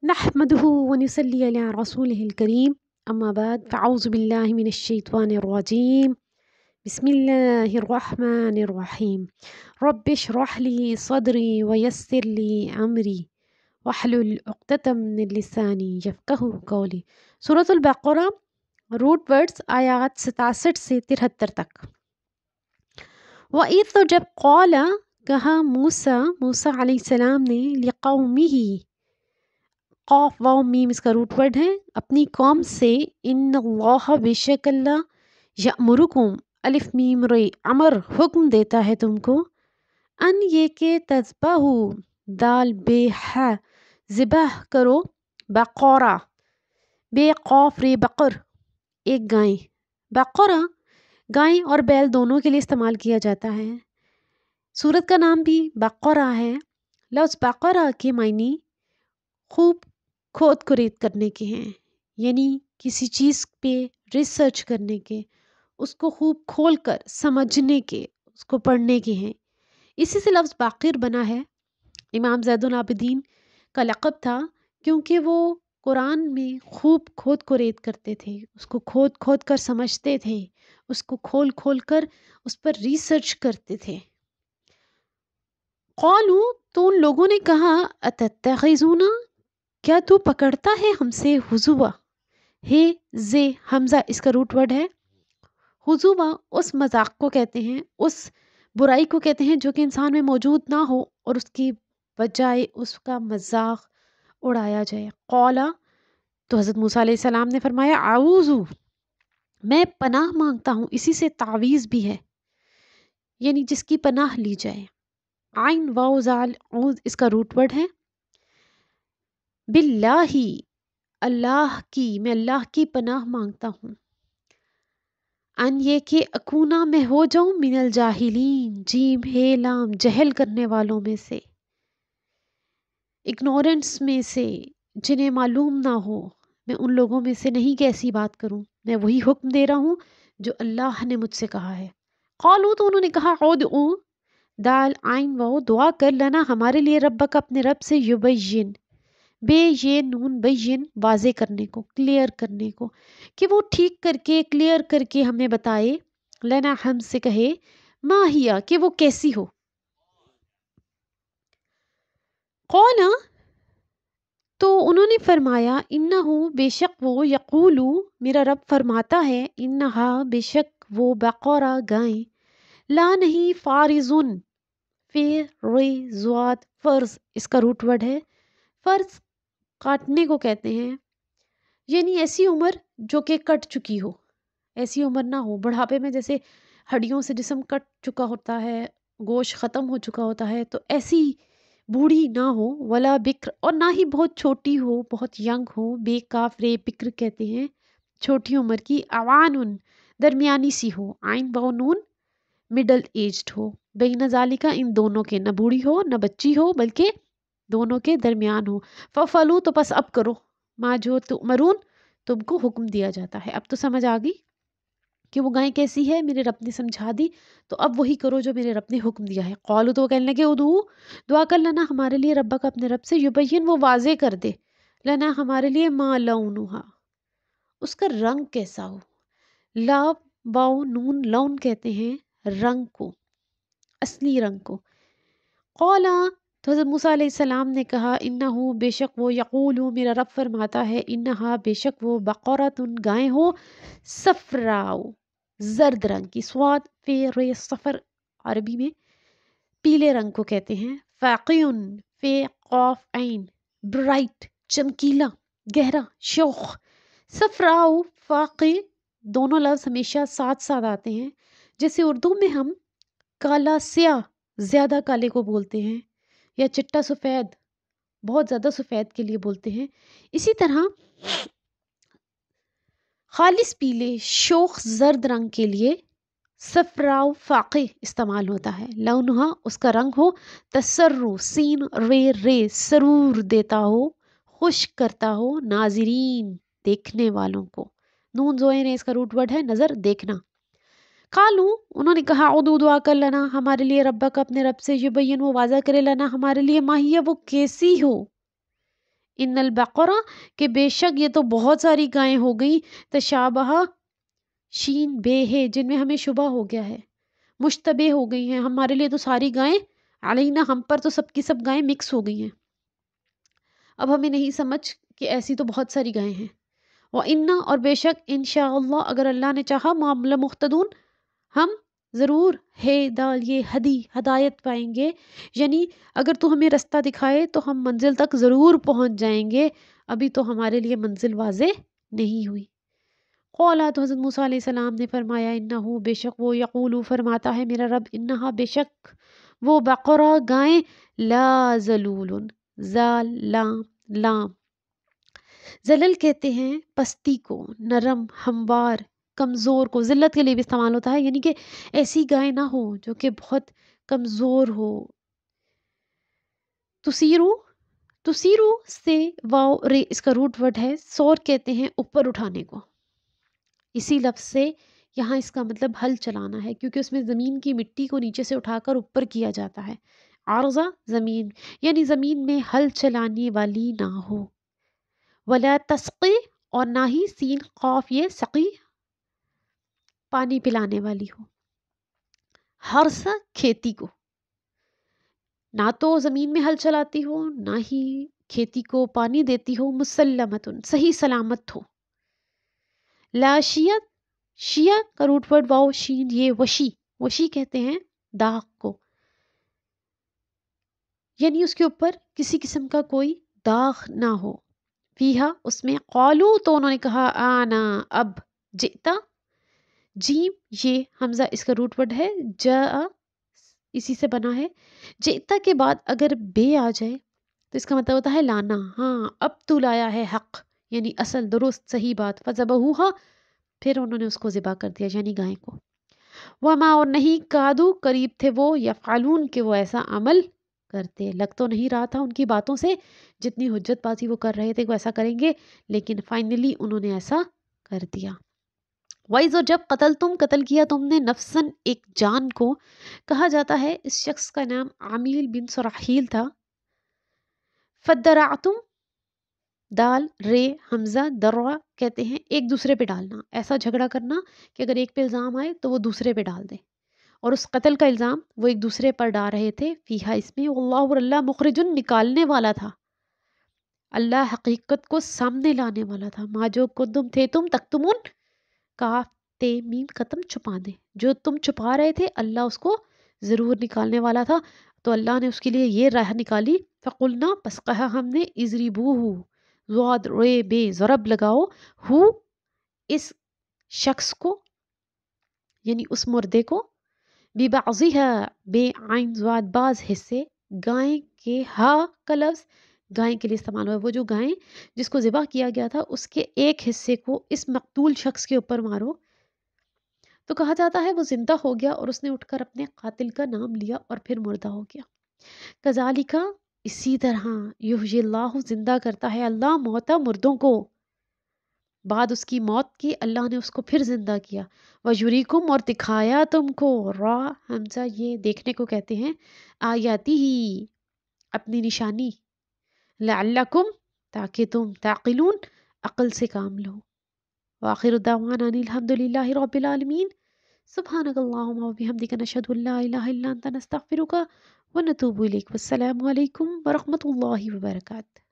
نحمده ونصلي على رسوله الكريم أما بعد فأعوذ بالله من الشيطان الرجيم بسم الله الرحمن الرحيم رب اشرح لي صدري ويسر لي أمري واحلل عقدة من لساني يفقهوا قولي۔ سورة البقرہ روٹ ورڈز آیات 67 سے 73 تک۔ وَإِذْ، تو جب قَالَ کہا موسیٰ علیہ السلام نے لِقَوْمِهِ، قاف واو میم اس کا روٹ ورڈ ہے، اپنی قوم سے، ان اللہ بے شک اللہ، یأمرکم الف میم رے امر حکم دیتا ہے تم کو، ان یہ کہ تذبحو دال بے ہے ذبح کرو، بقورہ بے قاف رے بقر ایک گائیں، بقورہ گائیں اور بیل دونوں کے لیے استعمال کیا جاتا ہے۔ سورت کا نام بھی بقرہ ہے۔ لفظ بقرہ کے معنی خوب کھود کرید کرنے کے ہیں، یعنی کسی چیز پہ ریسرچ کرنے کے، اس کو خوب کھول کر سمجھنے کے، اس کو پڑھنے کے ہیں۔ اسی سے لفظ باقر بنا ہے۔ امام زید العابدین کا لقب تھا کیونکہ وہ قرآن میں خوب کھود کرید کرتے تھے، اس کو کھود کھود کر سمجھتے تھے، اس کو کھول کھول کر اس پر ریسرچ کرتے تھے۔ قالو، تو ان لوگوں نے کہا، اتتخذونا، کیا تو پکڑتا ہے ہم سے، ہزوا ہے زے حمزہ اس کا روٹ ورڈ ہے۔ ہزوا اس مذاق کو کہتے ہیں، اس برائی کو کہتے ہیں جو کہ انسان میں موجود نہ ہو اور اس کی بجائے اس کا مذاق اڑایا جائے۔ قولا، تو حضرت موسیٰ علیہ السلام نے فرمایا، اعوذ، میں پناہ مانگتا ہوں، اسی سے تعویذ بھی ہے، یعنی جس کی پناہ لی جائے۔ عین واو زال عوذ اس کا روٹ ورڈ ہے۔ باللہ، اللہ کی، میں اللہ کی پناہ مانگتا ہوں، ان یہ کہ اکونا میں ہو جاؤں، من الجاہلین، جیم ہے لام جہل کرنے والوں میں سے، اگنورنس میں سے، جنہیں معلوم نہ ہو، میں ان لوگوں میں سے نہیں کہ ایسی بات کروں، میں وہی حکم دے رہا ہوں جو اللہ نے مجھ سے کہا ہے۔ قالو، تو انہوں نے کہا، عدعو دال عین واو دعا کر لنا ہمارے لیے ربک اپنے رب سے، یبین بے یہ نون بین واضح کرنے کو، کلیئر کرنے کو، کہ وہ ٹھیک کر کے کلیئر کر کے ہمیں بتائے، لنا ہم سے کہے، ما ہیا کہ وہ کیسی ہو۔ قولا، تو انہوں نے فرمایا، انہو بے شک وہ، یقولو میرا رب فرماتا ہے، انہا بے شک وہ، بقرہ گائیں، لا نہیں، فارزن فی ری زواد فرض اس کا روٹ ورڈ ہے۔ فرض کاٹنے کو کہتے ہیں، یعنی ایسی عمر جو کہ کٹ چکی ہو، ایسی عمر نہ ہو بڑھاپے میں، جیسے ہڈیوں سے جسم کٹ چکا ہوتا ہے، گوشت ختم ہو چکا ہوتا ہے، تو ایسی بوڑھی نہ ہو، ولا بکر اور نہ ہی بہت چھوٹی ہو، بہت ینگ ہو، بے کاف رے بکر کہتے ہیں چھوٹی عمر کی، اوان درمیانی سی ہو، عین باء نون مڈل ایجڈ ہو، بین ذالکا ان دونوں کے، نہ بوڑھی ہو نہ بچی ہو بلکہ دونوں کے درمیان ہو۔ ففعلوا، تو پس اب کرو، ما جو تؤمرون تم کو حکم دیا جاتا ہے۔ اب تو سمجھ آ گئی کہ وہ گائیں کیسی ہے، میرے رب نے سمجھا دی، تو اب وہی کرو جو میرے رب نے حکم دیا ہے۔ قالوا، تو وہ کہنے لگے، ادعو دعا کر لینا ہمارے لیے ربک اپنے رب سے، یبین وہ واضح کر دے، لنا ہمارے لیے، ما لونہا اس کا رنگ کیسا ہو۔ لا واو نون لون کہتے ہیں رنگ کو، اصلی رنگ کو۔ قولا، تو حضرت موسیٰ علیہ السلام نے کہا، انہو بے شک وہ، یقولو میرا رب فرماتا ہے، انہا بے شک وہ، بقرۃ گائیں ہو، صفراء زرد رنگ کی، سواد فی ری صفر عربی میں پیلے رنگ کو کہتے ہیں، فاقع فی قاف عین برائٹ چمکیلا گہرا شوخ، صفراء فاقع دونوں لفظ ہمیشہ ساتھ ساتھ آتے ہیں، جیسے اردو میں ہم کالا سیاہ زیادہ کالے کو بولتے ہیں، یا چٹا سفید بہت زیادہ سفید کے لیے بولتے ہیں، اسی طرح خالص پیلے شوخ زرد رنگ کے لیے صفراء فاقع استعمال ہوتا ہے۔ لونہا اس کا رنگ ہو، تسرو سین رے سرور دیتا ہو، خوش کرتا ہو، ناظرین دیکھنے والوں کو، نون زوئے نے اس کا روٹ ورڈ ہے نظر، دیکھنا۔ قالو، انہوں نے کہا، ادعو دعا کر لینا ہمارے لیے ربک اپنے رب سے، یبین وہ واضح کرے، لنا ہمارے لیے، ماہیہ وہ کیسی ہو، ان البقرہ کہ بے شک یہ تو بہت ساری گائیں ہو گئیں، تشابہ شین بے ہے جن میں ہمیں شبہ ہو گیا ہے، مشتبہ ہو گئی ہیں، ہمارے لیے تو ساری گائیں، علینا ہم پر تو سب کی سب گائیں مکس ہو گئی ہیں، اب ہمیں نہیں سمجھ کہ ایسی تو بہت ساری گائیں ہیں۔ وَإِنَّا اور بے شک انشاءاللہ اگر اللہ نے چاہا معاملہ مختدون ہم ضرور ہے دال یہ ہدایت پائیں گے، یعنی اگر تو ہمیں رستہ دکھائے تو ہم منزل تک ضرور پہنچ جائیں گے، ابھی تو ہمارے لیے منزل واضح نہیں ہوئی۔ قولا تو حضرت موسیٰ علیہ السلام نے فرمایا انہو بے شک وہ یقولو فرماتا ہے میرا رب انہا بے شک وہ بقرہ گائیں لا ذلول زال لام لام ذلل کہتے ہیں پستی کو، نرم ہموار کمزور کو، ذلت کے لیے بھی استعمال ہوتا ہے، یعنی کہ ایسی گائے نہ ہو جو کہ بہت کمزور ہو۔ تسیرو تسیرو سے واو رے اس کا روٹ ورڈ ہے، سور کہتے ہیں اوپر اٹھانے کو، اسی لفظ سے یہاں اس کا مطلب ہل چلانا ہے کیونکہ اس میں زمین کی مٹی کو نیچے سے اٹھا کر اوپر کیا جاتا ہے۔ عارضہ زمین یعنی زمین میں ہل چلانے والی نہ ہو، ولا تسقی اور نہ ہی سین قاف یہ سقی پانی پلانے والی ہو، ہرس کھیتی کو، نہ تو زمین میں ہل چلاتی ہو نہ ہی کھیتی کو پانی دیتی ہو، مسلمتن صحیح سلامت ہو، لا شیعت شیعہ کا روٹ ورڈ واو شین یہ وشی وشی کہتے ہیں داغ کو، یعنی اس کے اوپر کسی قسم کا کوئی داغ نہ ہو، فیہا اس میں، قالو تو انہوں نے کہا آنا اب، جئتا جیم یہ حمزہ اس کا روٹ ورڈ ہے، جا اسی سے بنا ہے، جئتا کے بعد اگر بے آ جائے تو اس کا مطلب ہوتا ہے لانا، ہاں اب تو لایا ہے حق یعنی اصل درست صحیح بات، فذبحوہا پھر انہوں نے اس کو ذبح کر دیا یعنی گائے کو، وما اور نہیں کادو قریب تھے وہ یفعلون کہ وہ ایسا عمل کرتے، لگ تو نہیں رہا تھا ان کی باتوں سے جتنی حجت بازی وہ کر رہے تھے وہ ایسا کریں گے، لیکن فائنلی انہوں نے ایسا کر دیا۔ وائز اور جب قتل کیا تم نے نفسن ایک جان کو، کہا جاتا ہے اس شخص کا نام عمیل بن سراحیل تھا، فدرعتم دال رے حمزہ درع کہتے ہیں ایک دوسرے پہ ڈالنا، ایسا جھگڑا کرنا کہ اگر ایک پہ الزام آئے تو وہ دوسرے پہ ڈال دے، اور اس قتل کا الزام وہ ایک دوسرے پر ڈال رہے تھے، فیہا اس میں، واللہ اور اللہ مخرجن نکالنے والا تھا، اللہ حقیقت کو سامنے لانے والا تھا، ما جو تم تھے تم تکتمون کاف تے میم ختم چھپانے، جو تم چھپا رہے تھے اللہ اس کو ضرور نکالنے والا تھا، تو اللہ نے اس کے لیے یہ راہ نکالی، فقلنا پس کہا ہم نے اضربوہ زواد رے بے ضرب لگاؤ ہو اس شخص کو یعنی اس مردے کو، ببعضها بے عین زواد بعض حصے، گائیں کے ہا کا لفظ گائیں کے لیے استعمال ہوا ہے، وہ جو گائیں جس کو ذبح کیا گیا تھا اس کے ایک حصے کو اس مقتول شخص کے اوپر مارو، تو کہا جاتا ہے وہ زندہ ہو گیا اور اس نے اٹھ کر اپنے قاتل کا نام لیا اور پھر مردہ ہو گیا۔ کذالک اسی طرح یحیی اللہ زندہ کرتا ہے اللہ موتا مردوں کو، بعد اس کی موت کی اللہ نے اس کو پھر زندہ کیا، وَيُرِيكُمْ اور دکھایا تم کو، را حمزہ یہ دیکھنے کو کہتے ہیں، آیاتی ہی اپنی نشانی، لعلکم تاکہ تم تعقلون عقل سے کام لو، وآخر دعوانا ان الحمدللہ رب العالمین، سبحانک اللہم وبحمدک نشہد ان لا الہ الا انت نستغفرک ونتوب الیک، والسلام علیکم ورحمۃ اللہ وبرکاتہ۔